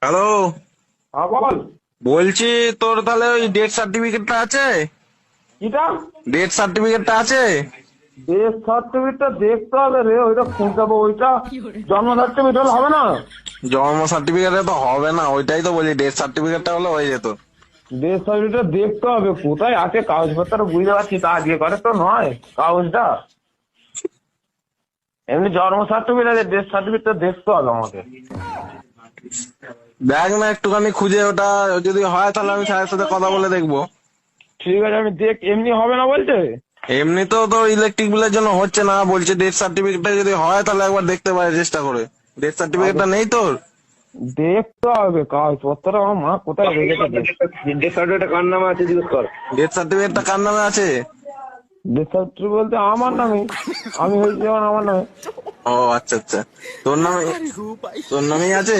Hello. হ্যাঁ বল। বলছি তোর তাহলে ওই ডেথ সার্টিফিকেটটা আছে? কিটা? ডেথ সার্টিফিকেটটা আছে? ডেথ সার্টিফিকেটটা দেখতে হবে রে, ওইটা খুঁজতে হবে। ওইটা জন্ম সার্টিফিকেট হলে হবে না? জন্ম সার্টিফিকেটে তো হবে না, ওইটাই তো বলি, ডেথ সার্টিফিকেটটা হলে হয়ে যেত। ডেথ সার্টিফিকেটটা দেখতে হবে কোথায় আছে, কাগজপত্র বুঝতে পারছি, তা আজকে করে তো নয় কাগজটা। এমনি জন্ম সার্টিফিকেট আছে, ডেথ সার্টিফিকেটটা দেখতে হবে আমাকে। দেখ না একটুখানি খুঁজে, ওটা যদি হয় তাহলে আমি স্যারের সাথে কথা বলে দেখবো। ঠিক আছে, আমি দেখ। এমনি হবে না বলছে? এমনি তো তোর ইলেকট্রিক বিলের জন্য হচ্ছে না, বলছে ডেথ সার্টিফিকেটটা যদি হয় তাহলে একবার দেখতে পারে চেষ্টা করে। ডেথ আগে সার্টিফিকেটটা নেই তোর? দেখতে হবে কাগজপত্র, আমার মা কোথায় রেখেছে। ডেথ সার্টিফিকেটটা কার নামে আছে জিজ্ঞেস কর। ডেথ সার্টিফিকেটটা কার নামে আছে? ডেথ সার্টিফিকেট বলতে আমার নামে, আমি হয়েছি যখন আমার নামে। ও আচ্ছা আচ্ছা, তোর নামে, তোর নামেই আছে।